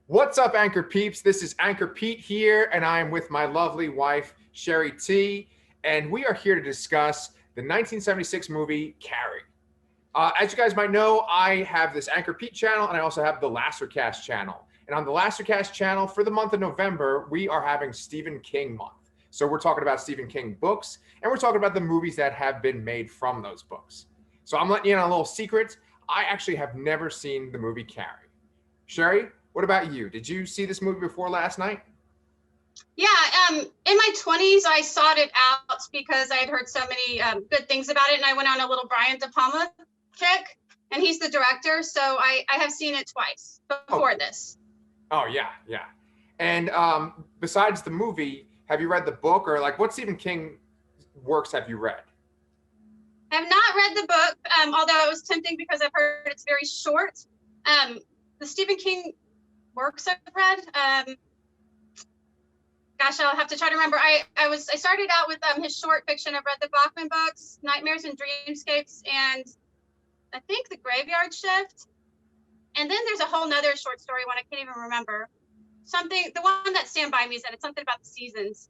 What's up, Anchor Peeps? This is Anchor Pete here, and I am with my lovely wife, Shari T, and we are here to discuss the 1976 movie, Carrie. As you guys might know, I have this Anchor Pete channel, and I also have the Lastercast channel. And on the Lastercast channel, for the month of November, we are having Stephen King month. So we're talking about Stephen King books, and we're talking about the movies that have been made from those books. So I'm letting you in on a little secret. I actually have never seen the movie Carrie. Shari, what about you? Did you see this movie before last night? Yeah, in my 20s, I sought it out because I had heard so many good things about it, and I went on a little Brian De Palma kick, and he's the director, so I have seen it twice before this. Oh, yeah. And besides the movie, have you read the book, or like what Stephen King works have you read? I have not read the book, although it was tempting because I've heard it's very short. The Stephen King works I've read, gosh, I'll have to try to remember. I started out with his short fiction. I've read the Bachman books, Nightmares and Dreamscapes, and I think The Graveyard Shift. And then there's a whole nother short story one I can't even remember. The one that Stand By Me said, it's something about the seasons.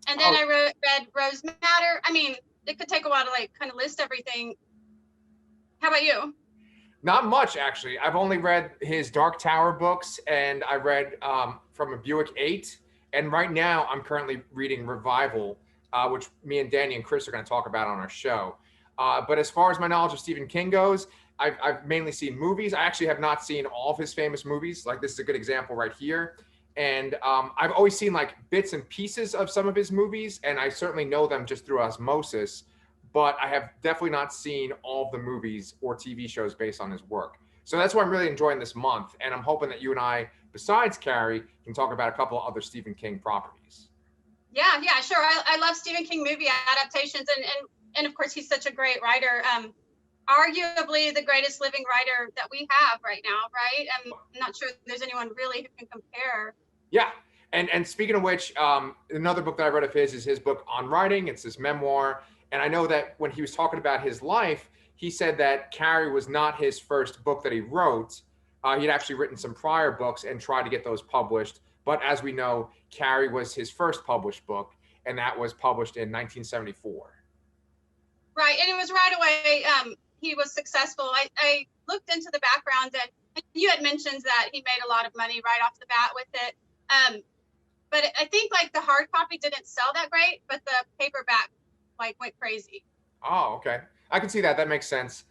And then I read Rose Madder. I mean, it could take a while to like kind of list everything. How about you? Not much, actually. I've only read his Dark Tower books, and I read From a Buick 8. And right now, I'm currently reading Revival, which me and Danny and Chris are going to talk about on our show. But as far as my knowledge of Stephen King goes, I've mainly seen movies. I actually have not seen all of his famous movies. Like, this is a good example right here. And I've always seen like bits and pieces of some of his movies, and I certainly know them just through osmosis. But I have definitely not seen all of the movies or TV shows based on his work. So that's why I'm really enjoying this month. And I'm hoping that you and I, besides Carrie, can talk about a couple of other Stephen King properties. Yeah, sure. I love Stephen King movie adaptations. And of course, he's such a great writer. Arguably the greatest living writer that we have right now, right? I'm not sure there's anyone really who can compare. Yeah. And speaking of which, another book that I read of his is his book on writing. It's his memoir. And I know that when he was talking about his life, he said that Carrie was not his first book that he wrote. He'd actually written some prior books and tried to get those published. But as we know, Carrie was his first published book, and that was published in 1974. Right. And it was right away. He was successful. I looked into the background, and you had mentioned that he made a lot of money right off the bat with it. But I think like the hard copy didn't sell that great, but the paperback like went crazy. Oh, okay. I can see that. That makes sense.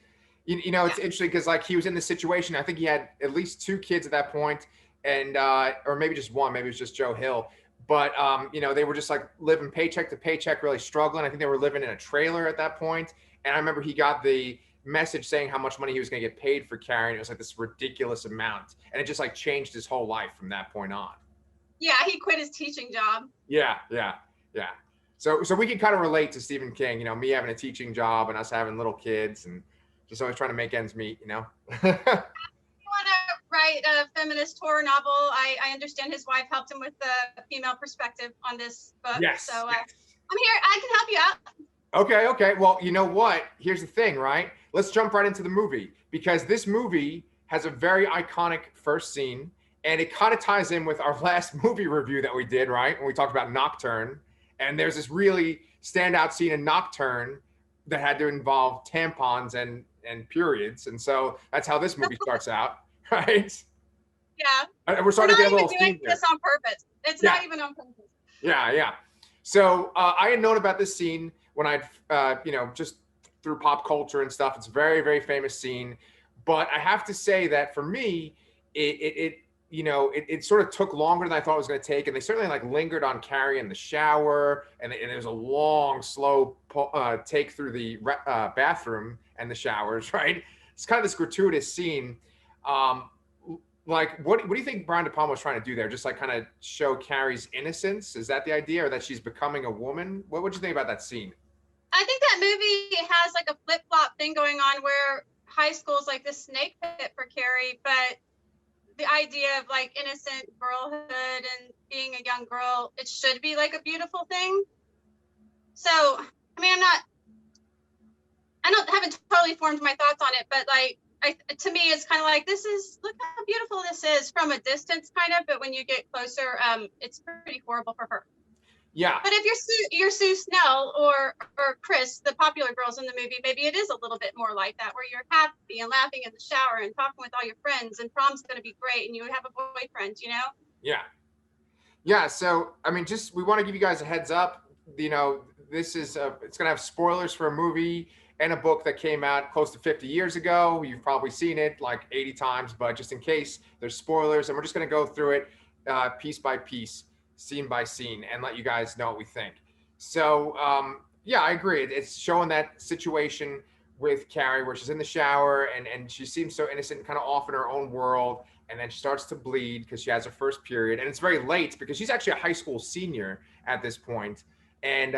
It's interesting because like he was in this situation. I think he had at least 2 kids at that point, and or maybe just one. Maybe it was just Joe Hill. But they were just like living paycheck to paycheck, really struggling. I think they were living in a trailer at that point. And I remember he got the message saying how much money he was going to get paid for Carrie. And it was like this ridiculous amount, and it just like changed his whole life from that point on. Yeah, he quit his teaching job. Yeah. So we can kind of relate to Stephen King, me having a teaching job and us having little kids and just always trying to make ends meet, You want to write a feminist horror novel? I understand his wife helped him with the female perspective on this book. Yes. So I'm here. I can help you out. Okay. Well, you know what? Here's the thing, right? Let's jump right into the movie, because this movie has a very iconic first scene, and it kind of ties in with our last movie review that we did, right? When we talked about Nocturne. And there's this really standout scene in Nocturne that had to involve tampons and periods. And so that's how this movie starts out, right? Yeah. And we're starting to get a little doing this on purpose. It's not even on purpose. Yeah. So I had known about this scene when I'd, just through pop culture and stuff. It's a very, very famous scene. But I have to say that for me, it sort of took longer than I thought it was going to take. And they certainly like lingered on Carrie in the shower. And it was a long, slow take through the bathroom and the showers, right? It's kind of this gratuitous scene. What do you think Brian De Palma was trying to do there? Just like kind of show Carrie's innocence? Is that the idea, or that she's becoming a woman? What do you think about that scene? I think that movie has like a flip-flop thing going on where high school is like this snake pit for Carrie, but the idea of like innocent girlhood and being a young girl, it should be like a beautiful thing. So, I mean, I haven't totally formed my thoughts on it, but like, to me, it's kind of like, look how beautiful this is from a distance, kind of, but when you get closer, it's pretty horrible for her. Yeah. But if you're Sue Snell or Chris, the popular girls in the movie, maybe it is a little bit more like that, where you're happy and laughing in the shower and talking with all your friends, and prom's going to be great, and you have a boyfriend, you know? Yeah. Yeah. So, I mean, we want to give you guys a heads up. You know, this is it's going to have spoilers for a movie and a book that came out close to 50 years ago. You've probably seen it like 80 times, but just in case, there's spoilers, and we're just going to go through it piece by piece, scene by scene, and let you guys know what we think. So, yeah, I agree. It's showing that situation with Carrie where she's in the shower and she seems so innocent, kind of off in her own world. And then she starts to bleed because she has her first period. And it's very late because she's actually a high school senior at this point. And,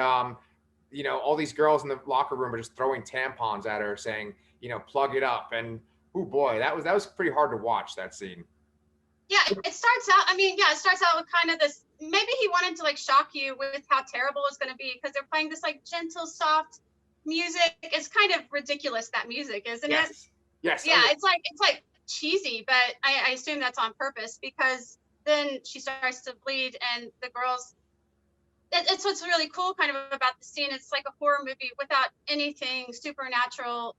you know, all these girls in the locker room are just throwing tampons at her saying, you know, plug it up. And, oh boy, that was pretty hard to watch, that scene. Yeah, it starts out with kind of this, maybe he wanted to like shock you with how terrible it's going to be, because they're playing this like gentle, soft music. It's kind of ridiculous, that music, isn't it? Yes. Yeah, it's like cheesy, but I assume that's on purpose, because then she starts to bleed, and the girls, it's what's really cool kind of about the scene. It's like a horror movie without anything supernatural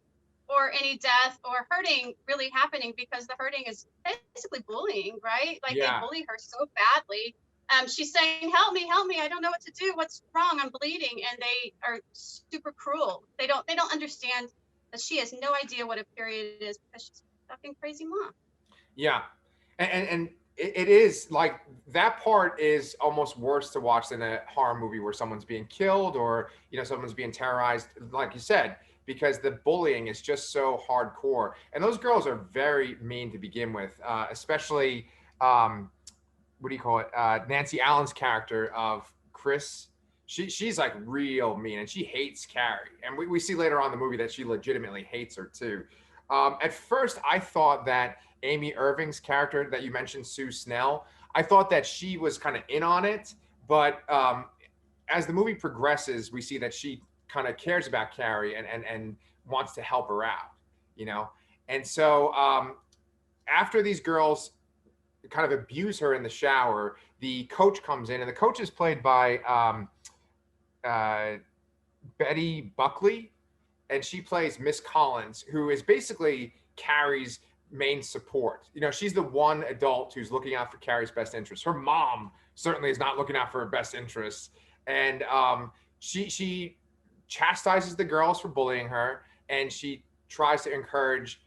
or any death or hurting really happening, because the hurting is basically bullying, right? Like they bully her so badly. She's saying, help me, I don't know what to do, what's wrong, I'm bleeding, and they are super cruel. They don't understand that she has no idea what a period is, because she's a fucking crazy mom. Yeah, and it is like, that part is almost worse to watch than a horror movie where someone's being killed or, you know, someone's being terrorized, like you said, because the bullying is just so hardcore. And those girls are very mean to begin with, especially, what do you call it? Nancy Allen's character of Chris. She's like real mean, and she hates Carrie. And we see later on in the movie that she legitimately hates her too. At first, I thought that Amy Irving's character that you mentioned, Sue Snell, I thought that she was kind of in on it. But as the movie progresses, we see that she kind of cares about Carrie and wants to help her out, you know? And so after these girls kind of abuse her in the shower, the coach comes in, and the coach is played by Betty Buckley, and she plays Miss Collins, who is basically Carrie's main support. You know, she's the one adult who's looking out for Carrie's best interests. Her mom certainly is not looking out for her best interests. And she chastises the girls for bullying her, and she tries to encourage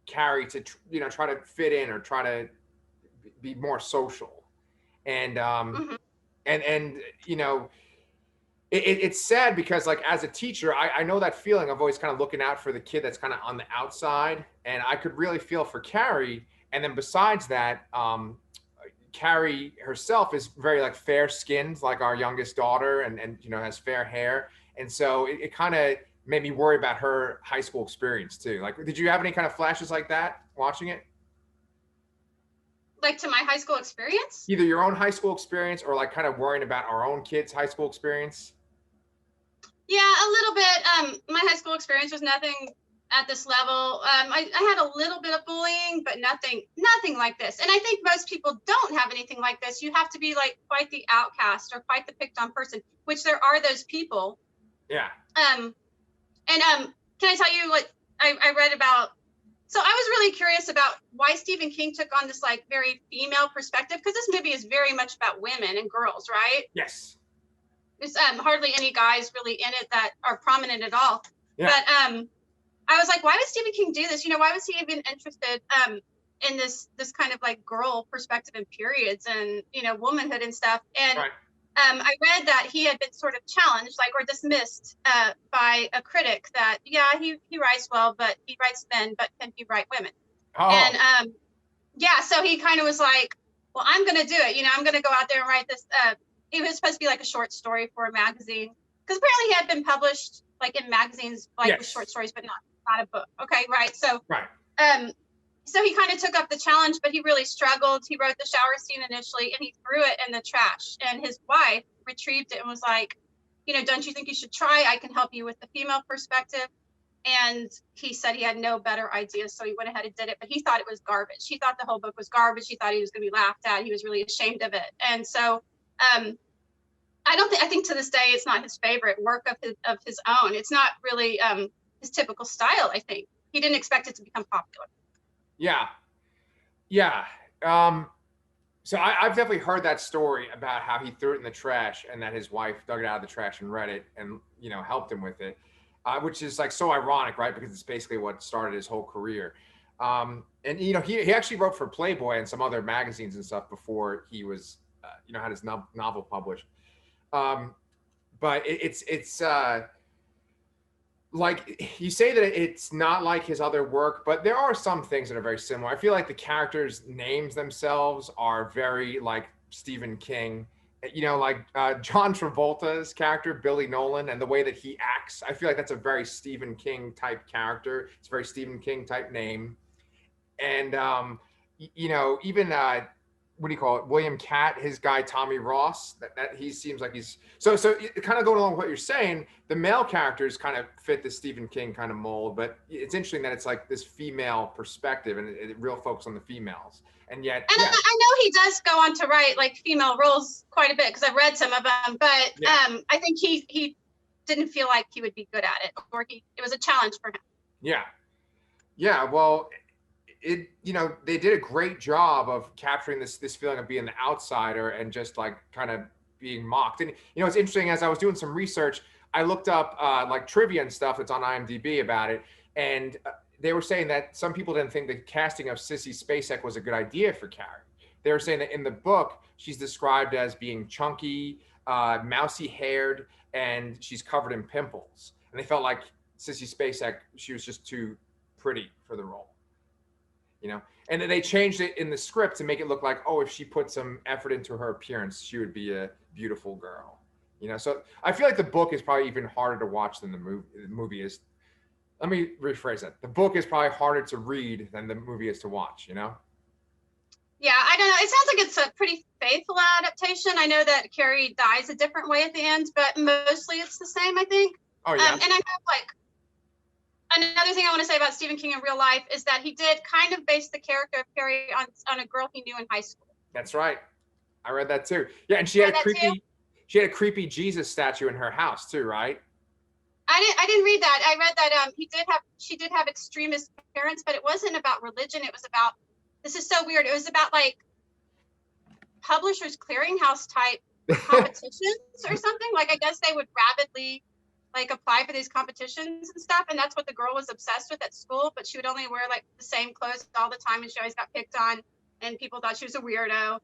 Carrie to, you know, try to fit in or try to be more social. And and you know, it's sad because, like, as a teacher, I know that feeling of always kind of looking out for the kid that's kind of on the outside, and I could really feel for Carrie. And then besides that, Carrie herself is very like fair skinned, like our youngest daughter, and you know, has fair hair, and so it kind of made me worry about her high school experience too. Like, did you have any kind of flashes like that watching it? Like to my high school experience? Either your own high school experience or like kind of worrying about our own kids' high school experience? Yeah, a little bit. My high school experience was nothing at this level. I had a little bit of bullying, but nothing like this. And I think most people don't have anything like this. You have to be like quite the outcast or quite the picked on person, which there are those people. Yeah. Can I tell you what I read about? So I was really curious about why Stephen King took on this like very female perspective, because this movie is very much about women and girls, right? Yes. There's hardly any guys really in it that are prominent at all. Yeah. But I was like, why would Stephen King do this? You know, why was he even interested in this kind of like girl perspective and periods and, you know, womanhood and stuff? And right. I read that he had been sort of challenged, like, or dismissed by a critic that, yeah, he writes well, but he writes men, but can he write women? Oh. And yeah, so he kind of was like, well, I'm going to do it. You know, I'm going to go out there and write this. It was supposed to be like a short story for a magazine, because apparently he had been published like in magazines, like yes. with short stories, but not a book. Okay, right. So, right. So he kind of took up the challenge, but he really struggled. He wrote the shower scene initially, and he threw it in the trash. And his wife retrieved it and was like, you know, don't you think you should try? I can help you with the female perspective. And he said he had no better idea, so he went ahead and did it. But he thought it was garbage. He thought the whole book was garbage. He thought he was going to be laughed at. He was really ashamed of it. And so I think to this day it's not his favorite work of his own. It's not really his typical style. I think he didn't expect it to become popular. Yeah. So I've definitely heard that story about how he threw it in the trash and that his wife dug it out of the trash and read it and, helped him with it, which is like so ironic, right? Because it's basically what started his whole career. And, he actually wrote for Playboy and some other magazines and stuff before he was, had his novel published. But it's like you say that it's not like his other work, but there are some things that are very similar. I feel like the characters' names themselves are very like Stephen King. Like John Travolta's character, Billy Nolan, and the way that he acts. I feel like that's a very Stephen King type character. It's a very Stephen King type name. And, even what do you call it? William Katt, his guy Tommy Ross. That he seems like he's so kind of going along with what you're saying. The male characters kind of fit the Stephen King kind of mold, but it's interesting that it's like this female perspective and it real focus on the females. And yet, I know he does go on to write like female roles quite a bit because I've read some of them, but I think he didn't feel like he would be good at it, or it was a challenge for him. Yeah. Well, they did a great job of capturing this feeling of being the outsider and just like kind of being mocked. And it's interesting, as I was doing some research, I looked up like trivia and stuff that's on IMDb about it, and they were saying that some people didn't think the casting of Sissy Spacek was a good idea for Carrie. They were saying that in the book she's described as being chunky, mousy haired, and she's covered in pimples, and they felt like Sissy Spacek, she was just too pretty for the role. And then they changed it in the script to make it look like, if she put some effort into her appearance, she would be a beautiful girl. So I feel like the book is probably even harder to watch than the movie. The movie is. Let me rephrase that. The book is probably harder to read than the movie is to watch. Yeah, I don't know. It sounds like it's a pretty faithful adaptation. I know that Carrie dies a different way at the end, but mostly it's the same, I think. Oh yeah. And I know another thing I want to say about Stephen King in real life is that he did kind of base the character of Carrie on a girl he knew in high school. That's right. I read that too. Yeah, and she had a creepy Jesus statue in her house too, right? I didn't read that. I read that she did have extremist parents, but it wasn't about religion. It was about, this is so weird. It was about like Publishers Clearinghouse type competitions or something. Like I guess they would rapidly like apply for these competitions and stuff, and that's what the girl was obsessed with at school. But she would only wear like the same clothes all the time, and she always got picked on, and people thought she was a weirdo.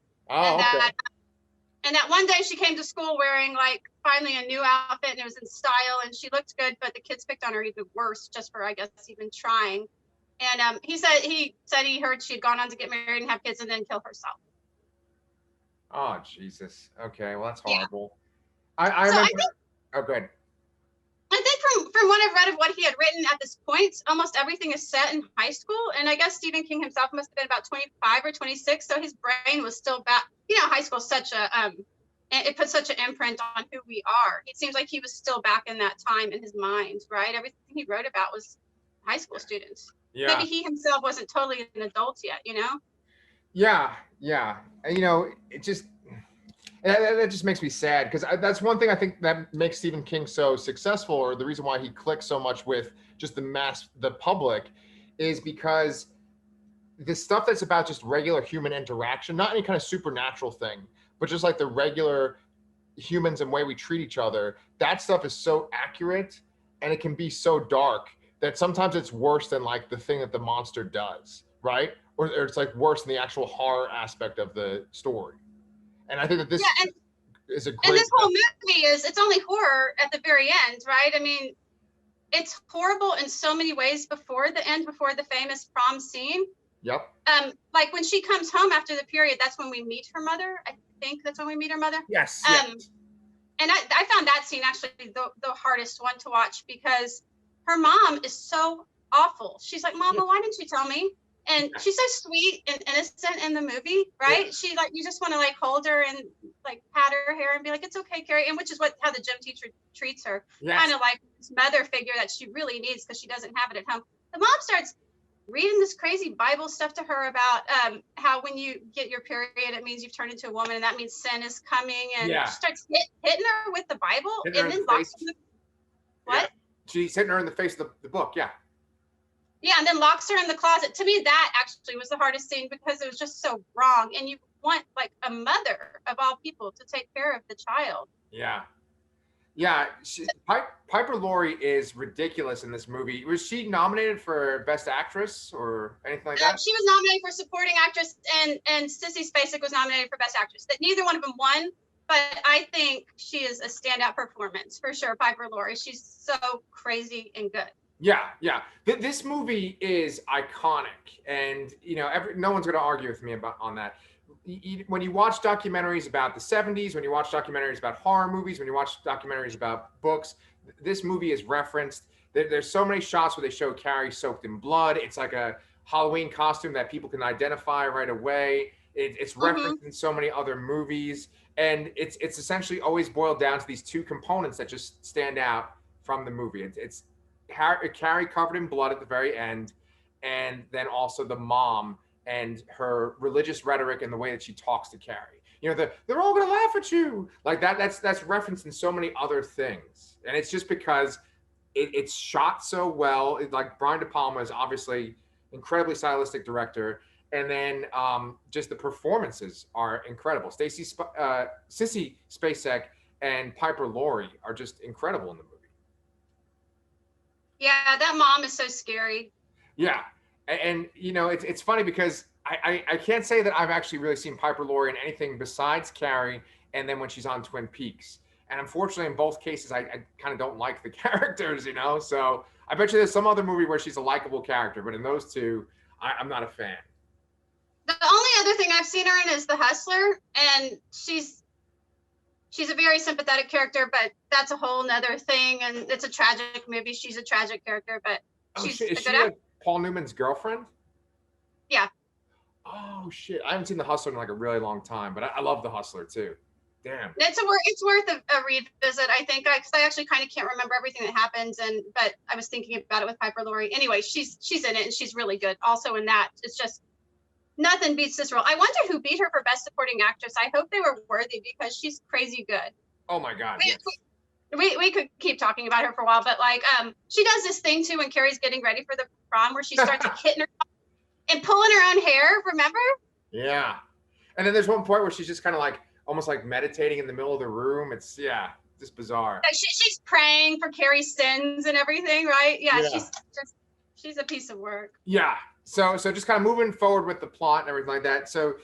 And that one day she came to school wearing like finally a new outfit, and it was in style, and she looked good, but the kids picked on her even worse just for, I guess, even trying. And he said he heard she had gone on to get married and have kids and then kill herself. Oh Jesus. Okay, well that's horrible. Yeah. I remember. Oh, good. I think from what I've read of what he had written at this point, almost everything is set in high school. And I guess Stephen King himself must have been about 25 or 26. So his brain was still back. High school is such it puts such an imprint on who we are. It seems like he was still back in that time in his mind, right? Everything he wrote about was high school students. Yeah. Maybe he himself wasn't totally an adult yet, Yeah. And, that just makes me sad, because that's one thing I think that makes Stephen King so successful, or the reason why he clicks so much with just the public, is because the stuff that's about just regular human interaction, not any kind of supernatural thing, but just like the regular humans and way we treat each other, that stuff is so accurate, and it can be so dark that sometimes it's worse than like the thing that the monster does, right? Or it's like worse than the actual horror aspect of the story. And I think that this is a great. And this whole movie it's only horror at the very end, right? I mean, it's horrible in so many ways before the end, before the famous prom scene. Yep. Like when she comes home after the period, that's when we meet her mother. I think that's when we meet her mother. Yes. And I found that scene actually the hardest one to watch, because her mom is so awful. She's like, Mama, why didn't you tell me? And she's so sweet and innocent in the movie, right? Yeah. She like, you just want to like hold her and like pat her hair and be like, it's okay, Carrie. And which is how the gym teacher treats her. Yes. Kind of like this mother figure that she really needs because she doesn't have it at home. The mom starts reading this crazy Bible stuff to her about how when you get your period, it means you've turned into a woman and that means sin is coming. And she starts hitting her with the Bible and then locks her. What? Yeah. She's hitting her in the face of the book. Yeah. Yeah, and then locks her in the closet. To me, that actually was the hardest scene because it was just so wrong. And you want like a mother of all people to take care of the child. Yeah. Yeah. Piper Laurie is ridiculous in this movie. Was she nominated for Best Actress or anything like that? She was nominated for Supporting Actress and Sissy Spacek was nominated for Best Actress. That neither one of them won, but I think she is a standout performance for sure. Piper Laurie. She's so crazy and good. Yeah. This movie is iconic, and no one's going to argue with me on that. When you watch documentaries about the 70s, when you watch documentaries about horror movies, when you watch documentaries about books, this movie is referenced. There's so many shots where they show Carrie soaked in blood. It's like a Halloween costume that people can identify right away. It's referenced in so many other movies, and it's essentially always boiled down to these two components that just stand out from the movie. It's Carrie covered in blood at the very end, and then also the mom and her religious rhetoric and the way that she talks to Carrie. They're all gonna laugh at you like that. That's referenced in so many other things, and it's just because it's shot so well. Like Brian De Palma is obviously incredibly stylistic director, and then just the performances are incredible. Sissy Spacek and Piper Laurie are just incredible in the movie. Yeah, that mom is so scary. Yeah. And it's funny because I can't say that I've actually really seen Piper Laurie in anything besides Carrie and then when she's on Twin Peaks. And unfortunately, in both cases, I kind of don't like the characters, So I bet you there's some other movie where she's a likable character, but in those two, I'm not a fan. The only other thing I've seen her in is The Hustler, and she's a very sympathetic character, but that's a whole nother thing. And it's a tragic movie. She's a tragic character, but she's is she like Paul Newman's girlfriend? Yeah. Oh shit! I haven't seen The Hustler in like a really long time, but I love The Hustler too. Damn. It's worth a revisit. I think because I actually kind of can't remember everything that happens, but I was thinking about it with Piper Laurie. Anyway, she's in it and she's really good. Also in that, it's just nothing beats this role. I wonder who beat her for Best Supporting Actress. I hope they were worthy because she's crazy good. Oh my God. Yes. We could keep talking about her for a while, but like she does this thing too when Carrie's getting ready for the prom where she starts like hitting her and pulling her own hair, remember? Yeah. And then there's one point where she's just kind of like almost like meditating in the middle of the room. It's just bizarre. Like she's praying for Carrie's sins and everything, right? Yeah. She's a piece of work. Yeah. So just kind of moving forward with the plot and everything like that. So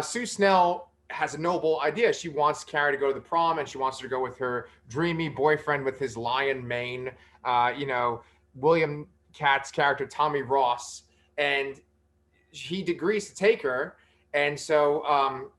Sue Snell has a noble idea. She wants Carrie to go to the prom, and she wants her to go with her dreamy boyfriend with his lion mane, William Katt's character, Tommy Ross, and he agrees to take her. And so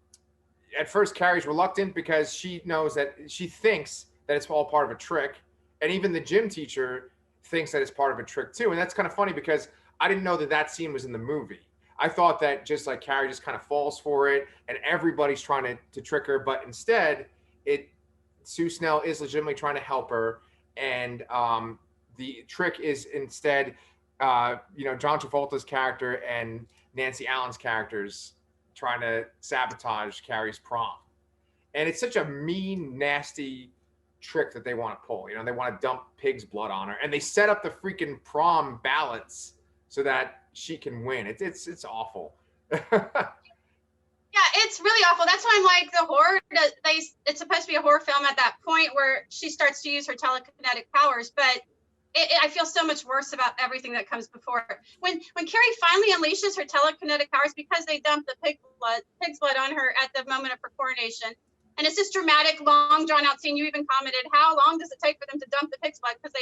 at first Carrie's reluctant because she thinks that it's all part of a trick. And even the gym teacher thinks that it's part of a trick too. And that's kind of funny because I didn't know that scene was in the movie. I thought that just like Carrie just kind of falls for it and everybody's trying to trick her, but instead Sue Snell is legitimately trying to help her. And the trick is instead, John Travolta's character and Nancy Allen's characters trying to sabotage Carrie's prom. And it's such a mean, nasty trick that they want to pull. They want to dump pig's blood on her, and they set up the freaking prom ballots so that she can win. It's awful. Yeah, it's really awful. That's why I'm like the horror. It's supposed to be a horror film at that point where she starts to use her telekinetic powers, but I feel so much worse about everything that comes before it. When Carrie finally unleashes her telekinetic powers because they dumped the pig's blood on her at the moment of her coronation, and it's this dramatic, long, drawn-out scene. You even commented, how long does it take for them to dump the pig's blood? Because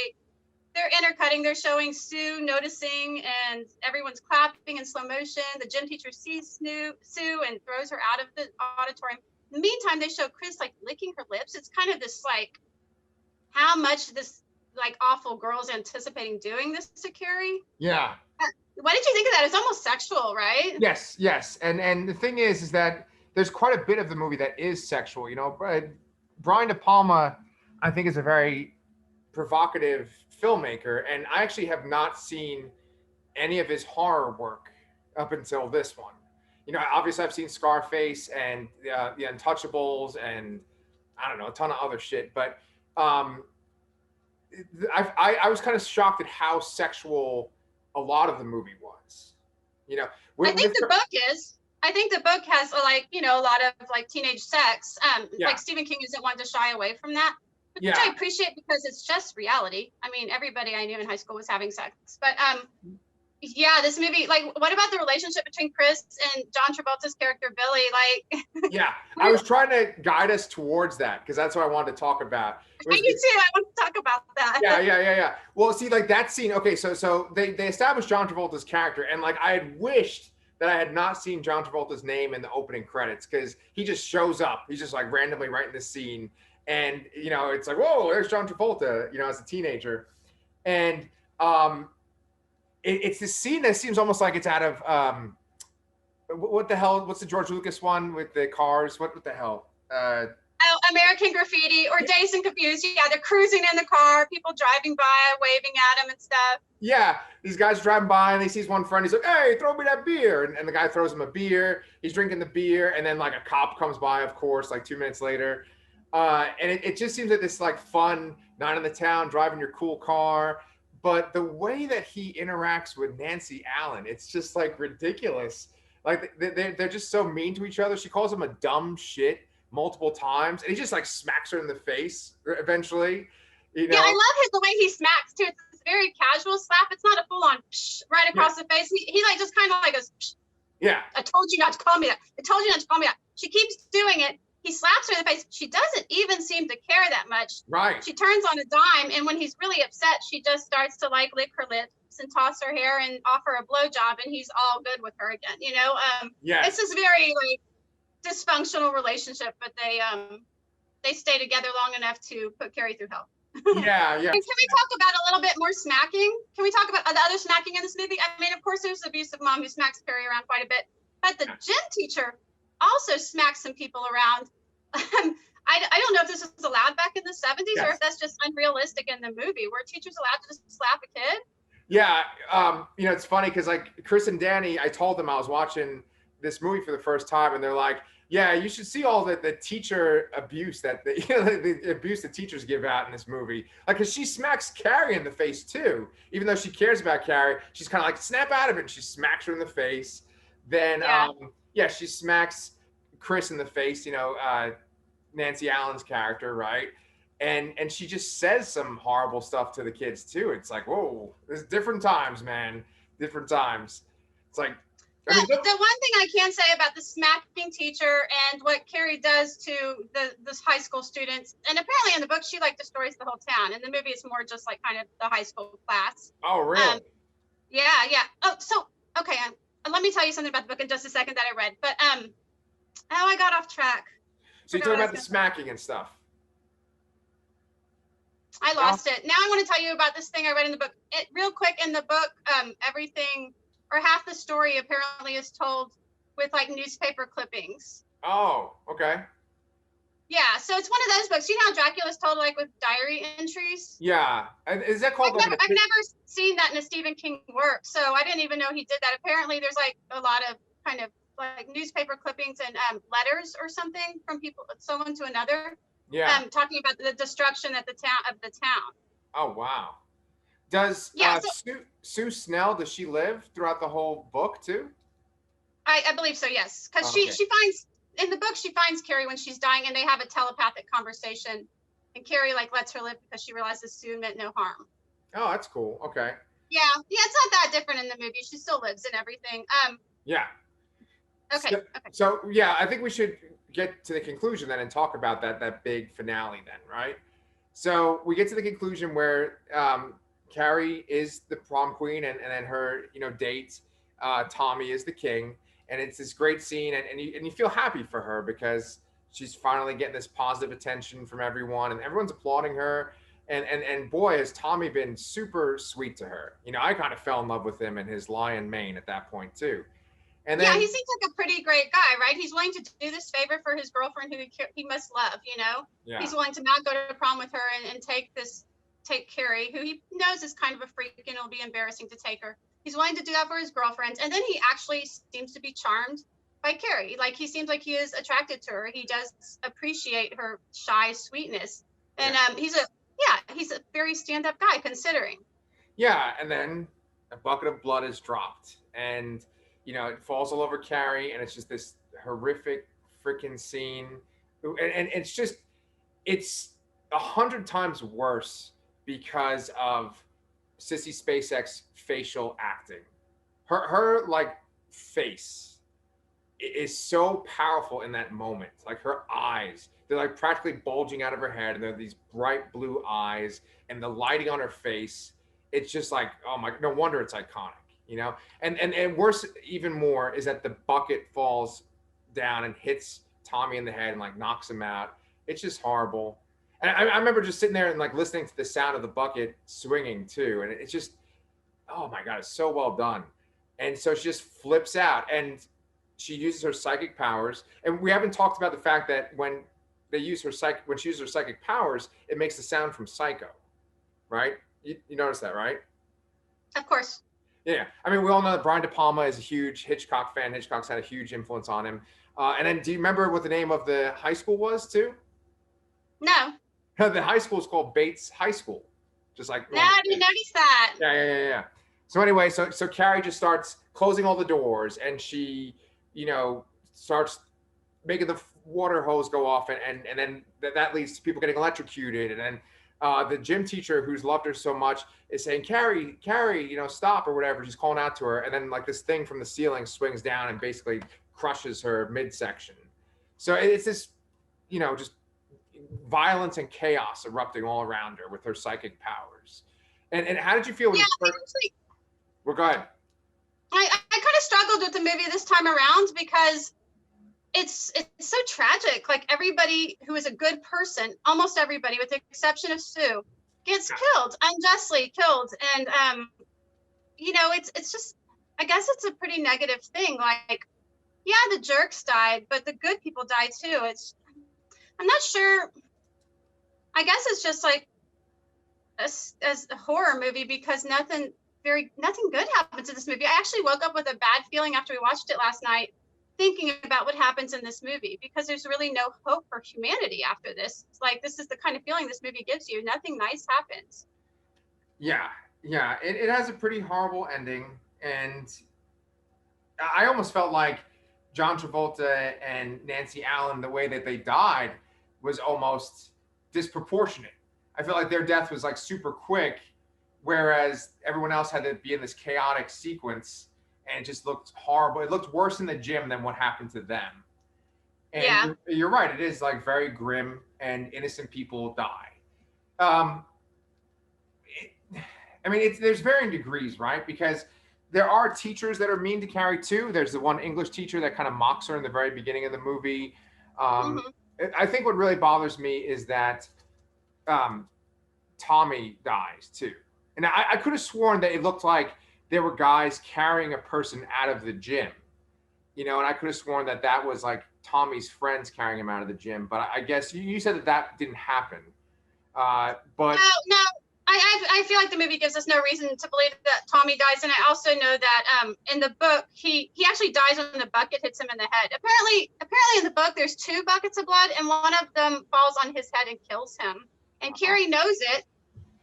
they're intercutting. They're showing Sue noticing, and everyone's clapping in slow motion. The gym teacher sees Sue and throws her out of the auditorium. In the meantime, they show Chris like licking her lips. It's kind of this like how much this like awful girls anticipating doing this to Carrie. Yeah. What did you think of that? It's almost sexual, right? Yes, yes. And the thing is that there's quite a bit of the movie that is sexual. You know, Brian De Palma, I think, is a very provocative filmmaker, and I actually have not seen any of his horror work up until this one. You know, obviously I've seen Scarface and the Untouchables and I don't know, a ton of other shit, but um, I was kind of shocked at how sexual a lot of the movie was. You know, I think the book is. I think the book has like, you know, a lot of like teenage sex. Yeah. Like Stephen King isn't one to shy away from that, which Yeah. I appreciate because it's just reality. I mean, everybody I knew in high school was having sex, but yeah, this movie, like, what about the relationship between Chris and John Travolta's character Billy? Like, Yeah, I was trying to guide us towards that because that's what I wanted to talk about. me too. I want to talk about that. Yeah. Well, see, like that scene. Okay, so they established John Travolta's character, and like I had wished that I had not seen John Travolta's name in the opening credits because he just shows up. He's just like randomly right in the scene, and you know, it's like, whoa, there's John Travolta. You know, as a teenager, and it's this scene that seems almost like it's out of what the hell? What's the George Lucas one with the cars? What the hell? Oh, American Graffiti or Dazed and Confused. Yeah, they're cruising in the car, people driving by, waving at them and stuff. Yeah, these guys driving by and they sees one friend. He's like, "Hey, throw me that beer!" And the guy throws him a beer. He's drinking the beer, and then like a cop comes by, of course, like 2 minutes later. And it just seems like this like fun night in the town, driving your cool car. But the way that he interacts with Nancy Allen, it's just like ridiculous. Like they're just so mean to each other. She calls him a dumb shit multiple times, and he just like smacks her in the face eventually. You know? Yeah, I love the way he smacks too. It's a very casual slap. It's not a full on right across the face. He like just kind of like goes, yeah. I told you not to call me that. I told you not to call me that. She keeps doing it. He slaps her in the face. She doesn't even seem to care that much. Right. She turns on a dime, and when he's really upset, she just starts to like lick her lips and toss her hair and offer a blowjob, and he's all good with her again. You know, yeah. It's this very like dysfunctional relationship, but they stay together long enough to put Carrie through hell. Yeah. And can we talk about a little bit more smacking? Can we talk about the other smacking in this movie? I mean, of course, there's the abusive mom who smacks Carrie around quite a bit, but the gym teacher also smacks some people around. I don't know if this was allowed back in the 70s or if that's just unrealistic in the movie. Were teachers allowed to just slap a kid? Yeah. You know, it's funny because like Chris and Danny, I told them I was watching this movie for the first time, and they're like, yeah, you should see all the teacher abuse that the abuse that teachers give out in this movie. Like, cause she smacks Carrie in the face too, even though she cares about Carrie. She's kind of like, snap out of it, and she smacks her in the face. Then, she smacks Chris in the face. You know, Nancy Allen's character, right? And she just says some horrible stuff to the kids too. It's like, whoa, there's different times, man, different times. It's like. The one thing I can say about the smacking teacher and what Carrie does to this high school students, and apparently in the book she like destroys the whole town. In the movie, it's more just like kind of the high school class. Oh, really? Yeah. Oh, so okay. Let me tell you something about the book in just a second that I read. But I got off track. So you're talking about the smacking and stuff. I lost it. Now I want to tell you about this thing I read in the book. Real quick, in the book, everything. Or half the story apparently is told with like newspaper clippings. Oh, okay. Yeah, so it's one of those books. You know how Dracula's told like with diary entries? Yeah. And is that called? I've never seen that in a Stephen King work, so I didn't even know he did that. Apparently, there's like a lot of kind of like newspaper clippings and letters or something from someone to another. Yeah. Talking about the destruction of the town. Oh wow. Does Sue Snell, does she live throughout the whole book too? I believe so, yes. Because she finds, in the book, she finds Carrie when she's dying, and they have a telepathic conversation. And Carrie like lets her live because she realizes Sue meant no harm. Oh, that's cool. Okay. Yeah, it's not that different in the movie. She still lives and everything. Yeah. Okay. So yeah, I think we should get to the conclusion then and talk about that big finale then, right? So we get to the conclusion where Carrie is the prom queen, and then her, date, Tommy, is the king, and it's this great scene, and you feel happy for her because she's finally getting this positive attention from everyone, and everyone's applauding her, And boy, has Tommy been super sweet to her. You know, I kind of fell in love with him and his lion mane at that point too. And Yeah, then he seems like a pretty great guy, right? He's willing to do this favor for his girlfriend who he must love, you know? yeah, He's willing to not go to prom with her and take Carrie, who he knows is kind of a freak and it'll be embarrassing to take her. He's willing to do that for his girlfriend. And then he actually seems to be charmed by Carrie. Like, he seems like he is attracted to her. He does appreciate her shy sweetness. And he's a very stand-up guy, considering. yeah, and then a bucket of blood is dropped, and you know it falls all over Carrie, and it's just this horrific freaking scene, and it's 100 times worse because of Sissy Spacek's facial acting. Her like face is so powerful in that moment. Like her eyes, they're like practically bulging out of her head, and they're these bright blue eyes, and the lighting on her face. It's just like, oh my, no wonder it's iconic, you know. And worse, even more, is that the bucket falls down and hits Tommy in the head and like knocks him out. It's just horrible. And I remember just sitting there and like listening to the sound of the bucket swinging too, and it's just, oh my god, it's so well done. And so she just flips out, and she uses her psychic powers. And we haven't talked about the fact that when she uses her psychic powers, it makes the sound from Psycho, right? You notice that, right? Of course. Yeah. I mean, we all know that Brian De Palma is a huge Hitchcock fan. Hitchcock's had a huge influence on him. And then, do you remember what the name of the high school was too? No. The high school is called Bates High School. Just like. No, I didn't notice that. Yeah. So anyway, so Carrie just starts closing all the doors, and she, you know, starts making the water hose go off, and then that leads to people getting electrocuted, and then the gym teacher who's loved her so much is saying, Carrie, you know, stop or whatever. She's calling out to her, and then like this thing from the ceiling swings down and basically crushes her midsection. So it's this, you know, just violence and chaos erupting all around her with her psychic powers. And how did you feel when you first... actually, well, go ahead. I kind of struggled with the movie this time around because it's so tragic. Like, everybody who is a good person, almost everybody with the exception of Sue, gets killed, unjustly killed. And you know, it's just, I guess it's a pretty negative thing. Like, yeah, the jerks died, but the good people died too. I'm not sure. I guess it's just like as a horror movie, because nothing good happens in this movie. I actually woke up with a bad feeling after we watched it last night, thinking about what happens in this movie, because there's really no hope for humanity after this. It's like, this is the kind of feeling this movie gives you. Nothing nice happens. Yeah. It has a pretty horrible ending, and I almost felt like John Travolta and Nancy Allen, the way that they died was almost disproportionate. I feel like their death was like super quick, whereas everyone else had to be in this chaotic sequence, and it just looked horrible. It looked worse in the gym than what happened to them. And Yeah. you're right. It is like very grim, and innocent people die. There's varying degrees, right? Because there are teachers that are mean to Carrie too. There's the one English teacher that kind of mocks her in the very beginning of the movie. I think what really bothers me is that Tommy dies too. And I could have sworn that it looked like there were guys carrying a person out of the gym, you know, and I could have sworn that was like Tommy's friends carrying him out of the gym. But I guess you said that didn't happen. But no. I feel like the movie gives us no reason to believe that Tommy dies, and I also know that in the book he actually dies when the bucket hits him in the head. Apparently in the book there's 2 buckets of blood, and one of them falls on his head and kills him. And Carrie knows it.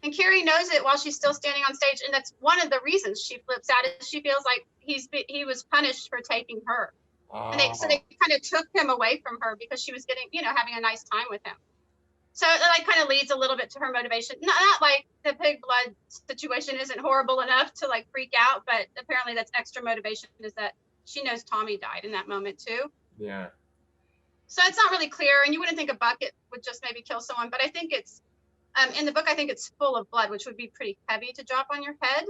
And Carrie knows it while she's still standing on stage, and that's one of the reasons she flips out. Is she feels like he was punished for taking her, and so they kind of took him away from her because she was getting, you know, having a nice time with him. So it like kind of leads a little bit to her motivation. Not like the pig blood situation isn't horrible enough to like freak out, but apparently that's extra motivation, is that she knows Tommy died in that moment too. Yeah. So it's not really clear, and you wouldn't think a bucket would just maybe kill someone, but I think it's in the book, I think it's full of blood, which would be pretty heavy to drop on your head.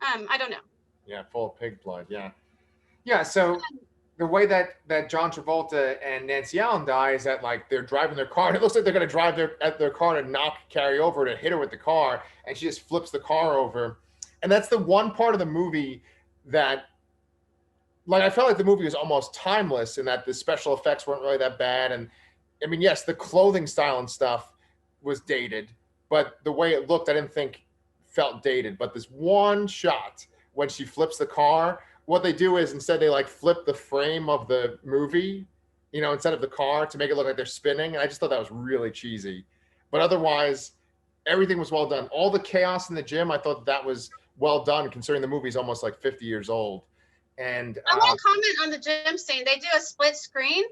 I don't know. Yeah, full of pig blood. Yeah. So the way that John Travolta and Nancy Allen die is that like they're driving their car and it looks like they're going to drive their car to knock Carrie over, to hit her with the car, and she just flips the car over. And that's the one part of the movie that, like, I felt like the movie was almost timeless in that the special effects weren't really that bad. And I mean, yes, the clothing style and stuff was dated, but the way it looked, I didn't think felt dated. But this one shot when she flips the car, what they do is instead they like flip the frame of the movie, you know, instead of the car, to make it look like they're spinning. And I just thought that was really cheesy. But otherwise, everything was well done. All the chaos in the gym, I thought that was well done, considering the movie's almost like 50 years old. And I want to comment on the gym scene. They do a split screen.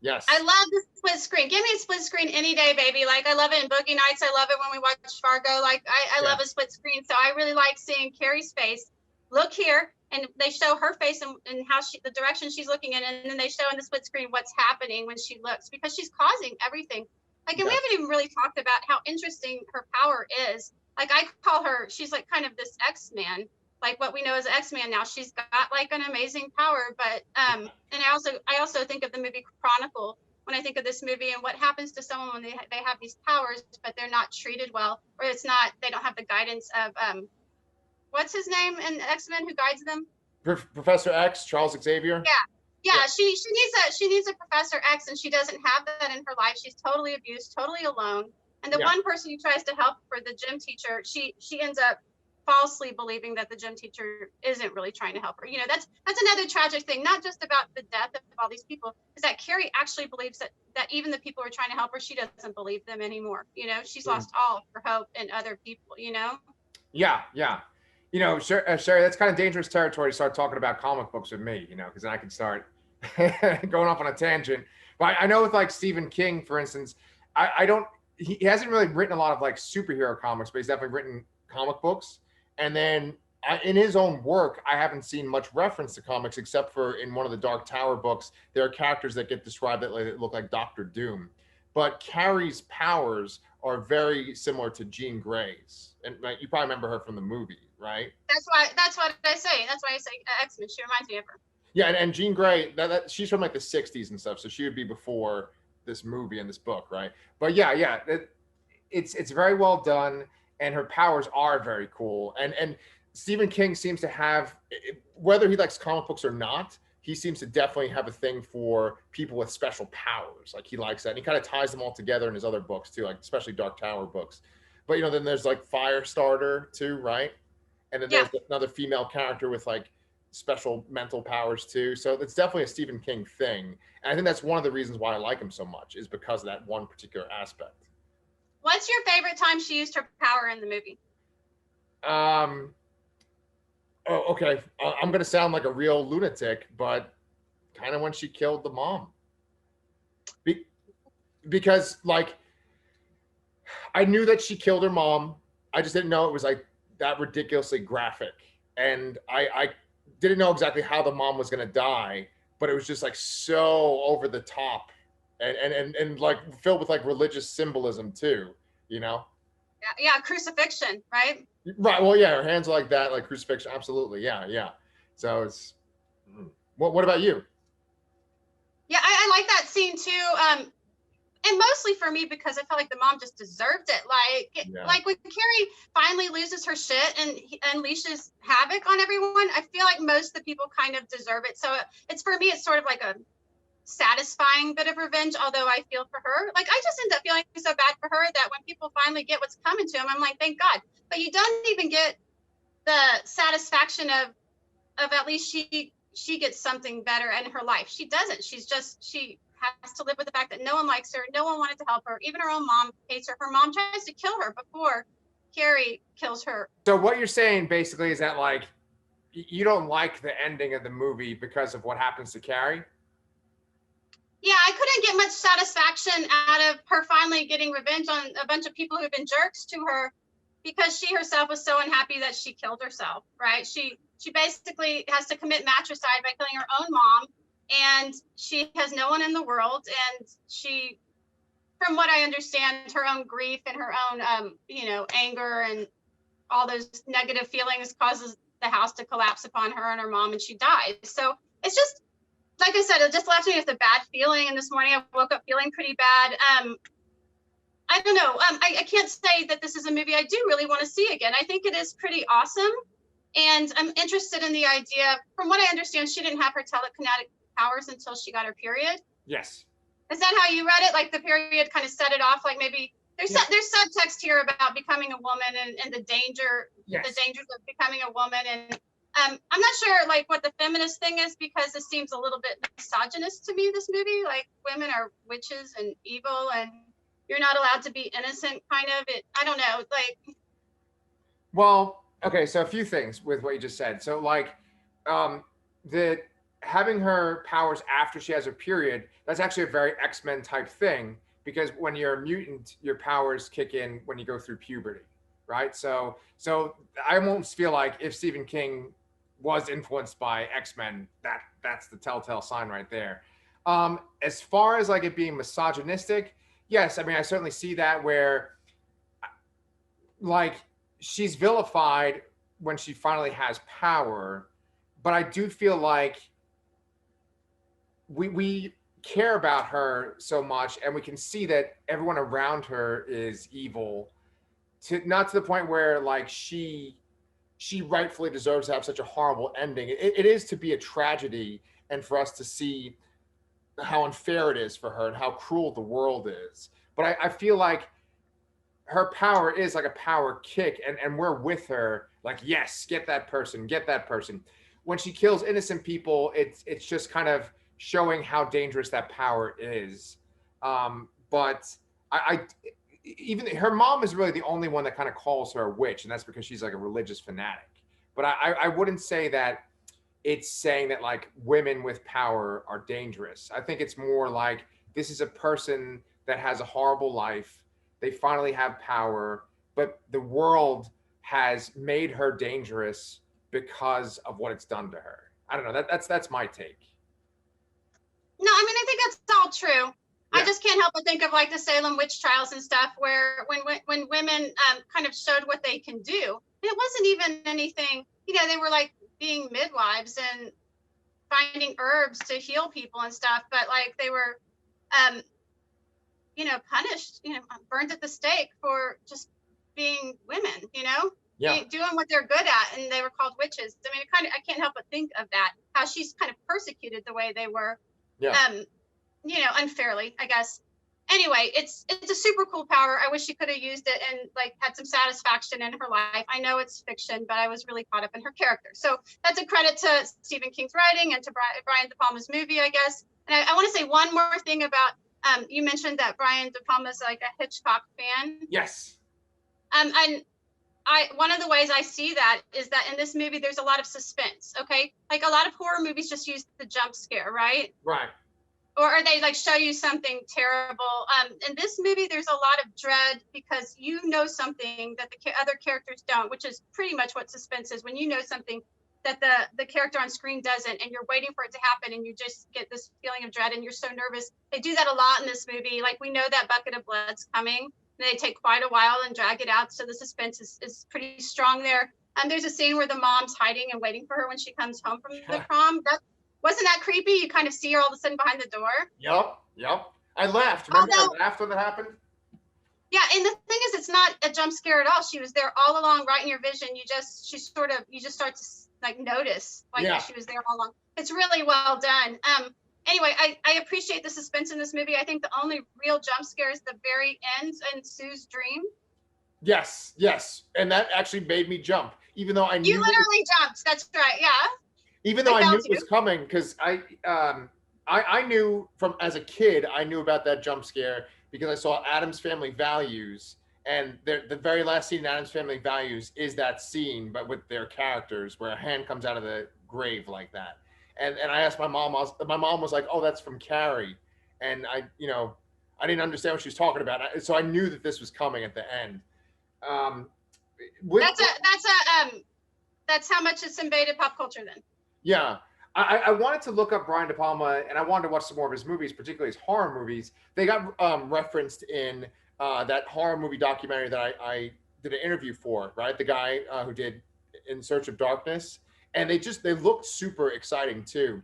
Yes. I love the split screen. Give me a split screen any day, baby. Like, I love it in Boogie Nights. I love it when we watch Fargo. Like, I love a split screen. So I really like seeing Carrie's face. Look here, and they show her face and how the direction she's looking in, and then they show in the split screen what's happening when she looks, because she's causing everything. Like, and we haven't even really talked about how interesting her power is. Like, I call her, she's like kind of this X-Man, like what we know as X-Man now. She's got like an amazing power, but and I also think of the movie Chronicle when I think of this movie and what happens to someone when they have these powers, but they're not treated well, or they don't have the guidance of what's his name in X-Men who guides them? Professor X, Charles Xavier. Yeah. She needs a Professor X, and she doesn't have that in her life. She's totally abused, totally alone. And the one person who tries to help her, the gym teacher, she ends up falsely believing that the gym teacher isn't really trying to help her. You know, that's another tragic thing, not just about the death of all these people, is that Carrie actually believes that even the people who are trying to help her, she doesn't believe them anymore. You know, she's lost all her hope in other people, you know? Yeah. You know, Shari, that's kind of dangerous territory to start talking about comic books with me, you know, because then I can start going off on a tangent. But I know with like Stephen King, for instance, he hasn't really written a lot of like superhero comics, but he's definitely written comic books. And then in his own work, I haven't seen much reference to comics, except for in one of the Dark Tower books, there are characters that get described that look like Doctor Doom. But Carrie's powers are very similar to Jean Grey's. And you probably remember her from the movie, right? That's what I say. That's why I say X-Men. She reminds me of her. Yeah, and Jean Grey, she's from like the 60s and stuff, so she would be before this movie and this book, right? But yeah, it's very well done, and her powers are very cool. And Stephen King seems to have, whether he likes comic books or not, he seems to definitely have a thing for people with special powers. Like, he likes that, and he kind of ties them all together in his other books too, like especially Dark Tower books. But you know, then there's like Firestarter too, right? And then there's another female character with like special mental powers too. So it's definitely a Stephen King thing. And I think that's one of the reasons why I like him so much, is because of that one particular aspect. What's your favorite time she used her power in the movie? Okay. I'm going to sound like a real lunatic, but kind of when she killed the mom. Because like, I knew that she killed her mom. I just didn't know it was like that ridiculously graphic. And I didn't know exactly how the mom was going to die, but it was just like so over the top and like filled with like religious symbolism too, you know? Yeah, crucifixion, right? Right. Well, yeah, her hands are like that, like crucifixion. Absolutely. Yeah. So it's, what about you? Yeah, I like that scene too. And mostly for me, because I felt like the mom just deserved it. Like when Carrie finally loses her shit and unleashes havoc on everyone, I feel like most of the people kind of deserve it. So it's, for me, it's sort of like a satisfying bit of revenge, although I feel for her. Like, I just end up feeling so bad for her that when people finally get what's coming to them, I'm like, thank God. But you don't even get the satisfaction of at least she gets something better in her life. She doesn't. She has to live with the fact that no one likes her. No one wanted to help her. Even her own mom hates her. Her mom tries to kill her before Carrie kills her. So what you're saying basically is that like, you don't like the ending of the movie because of what happens to Carrie? Yeah, I couldn't get much satisfaction out of her finally getting revenge on a bunch of people who've been jerks to her, because she herself was so unhappy that she killed herself, right? She basically has to commit matricide by killing her own mom, and she has no one in the world. And she, from what I understand, her own grief and her own, anger and all those negative feelings causes the house to collapse upon her and her mom, and she dies. So it's just, like I said, it just left me with a bad feeling. And this morning I woke up feeling pretty bad. I don't know. I can't say that this is a movie I do really want to see again. I think it is pretty awesome. And I'm interested in the idea. From what I understand, she didn't have her telekinetic powers until she got her period. Yes. Is that how you read it? Like the period kind of set it off? Like maybe there's subtext here about becoming a woman and the dangers of becoming a woman. And I'm not sure like what the feminist thing is, because it seems a little bit misogynist to me, this movie. Like women are witches and evil and you're not allowed to be innocent, kind of. I don't know. Like, well, okay, so a few things with what you just said. So like the having her powers after she has her period, that's actually a very X-Men type thing, because when you're a mutant, your powers kick in when you go through puberty, right? So I almost feel like if Stephen King was influenced by X-Men, that's the telltale sign right there. As far as like it being misogynistic, yes, I mean I certainly see that, where like she's vilified when she finally has power, but I do feel like we care about her so much, and we can see that everyone around her is evil, not to the point where like she rightfully deserves to have such a horrible ending. It is to be a tragedy, and for us to see how unfair it is for her and how cruel the world is. But I feel like her power is like a power kick, and we're with her, like, yes, get that person. When she kills innocent people, it's just kind of showing how dangerous that power is. But I even her mom is really the only one that kind of calls her a witch, and that's because she's like a religious fanatic. But I wouldn't say that it's saying that like women with power are dangerous. I think it's more like this is a person that has a horrible life. They finally have power, but the world has made her dangerous because of what it's done to her. I don't know. That's my take. no, I mean, I think that's all true. Yeah. I just can't help but think of like the Salem witch trials and stuff, where when women kind of showed what they can do, it wasn't even anything, they were like being midwives and finding herbs to heal people and stuff, but like they were, punished, burned at the stake for just being women, doing what they're good at, and they were called witches. I mean, I can't help but think of that, how she's kind of persecuted the way they were. Yeah. Unfairly, I guess. Anyway, it's a super cool power. I wish she could have used it and like had some satisfaction in her life. I know it's fiction, but I was really caught up in her character. So that's a credit to Stephen King's writing and to Brian De Palma's movie, I guess. And I want to say one more thing about, you mentioned that Brian De Palma's like a Hitchcock fan. Yes. And one of the ways I see that is that in this movie, there's a lot of suspense. Okay. Like a lot of horror movies just use the jump scare, right? Right. Or they like show you something terrible. In this movie, there's a lot of dread because you know something that the other characters don't, which is pretty much what suspense is. When you know something that the character on screen doesn't, and you're waiting for it to happen, and you just get this feeling of dread, and you're so nervous. They do that a lot in this movie. Like we know that bucket of blood's coming. And they take quite a while and drag it out, so the suspense is pretty strong there. There's a scene where the mom's hiding and waiting for her when she comes home from the prom. Wasn't that creepy? You kind of see her all of a sudden behind the door. Yep. I laughed. Remember I laughed when that happened? Yeah, and the thing is, it's not a jump scare at all. She was there all along, right in your vision. You just start to like notice she was there all along. It's really well done. Anyway, I appreciate the suspense in this movie. I think the only real jump scare is the very end in Sue's dream. Yes. And that actually made me jump, even though I knew. You literally jumped. That's right. Yeah. Even though I knew it was coming, because I knew from as a kid, I knew about that jump scare because I saw Addams Family Values, and the very last scene in Addams Family Values is that scene, but with their characters, where a hand comes out of the grave like that. And I asked my mom. My mom was like, "Oh, that's from Carrie," and I didn't understand what she was talking about. So I knew that this was coming at the end. That's how much it's invaded pop culture then. Yeah. I wanted to look up Brian De Palma, and I wanted to watch some more of his movies, particularly his horror movies. They got referenced in that horror movie documentary that I did an interview for, right? The guy who did In Search of Darkness. And they looked super exciting too.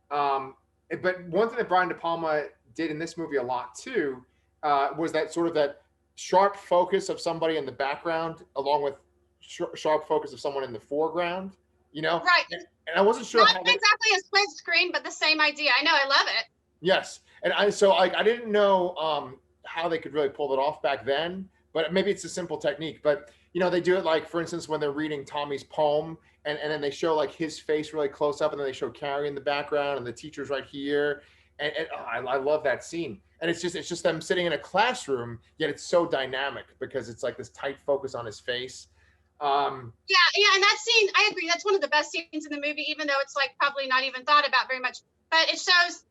But one thing that Brian De Palma did in this movie a lot too was that sort of that sharp focus of somebody in the background, along with sharp focus of someone in the foreground. You know, Right. and I wasn't sure Not how they, exactly a split screen, but the same idea. I know. I love it. yes, and I didn't know how they could really pull it off back then, but maybe it's a simple technique. But you know, they do it like, for instance, when they're reading Tommy's poem, and then they show like his face really close up, and then they show Carrie in the background, and the teacher's right here, and I love that scene. And it's just them sitting in a classroom, yet it's so dynamic because it's like this tight focus on his face. Yeah, and that scene, I agree. That's one of the best scenes in the movie, even though it's like probably not even thought about very much. But it shows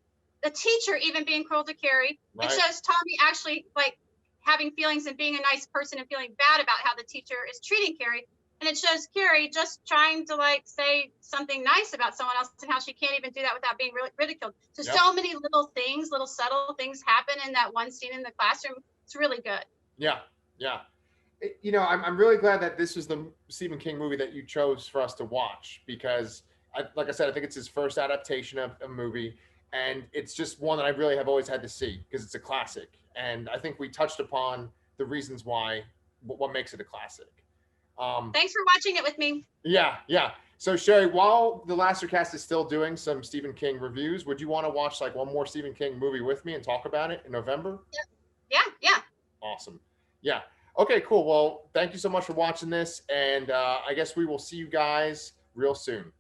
the teacher even being cruel to Carrie. Right. It shows Tommy actually like having feelings and being a nice person and feeling bad about how the teacher is treating Carrie. And it shows Carrie just trying to like say something nice about someone else and how she can't even do that without being ridiculed. So Yep. so many little things, little subtle things happen in that one scene in the classroom. It's really good. Yeah, yeah. You know, I'm really glad that this was the Stephen King movie that you chose for us to watch because, like I said, I think it's his first adaptation of a movie, and it's just one that I really have always had to see because it's a classic. And I think we touched upon the reasons why, what makes it a classic. Thanks for watching it with me. Yeah, yeah. So Shari, while the Lastercast is still doing some Stephen King reviews, would you want to watch like one more Stephen King movie with me and talk about it in November? Yeah. Awesome. Yeah. Okay, cool. Well, thank you so much for watching this. And I guess we will see you guys real soon.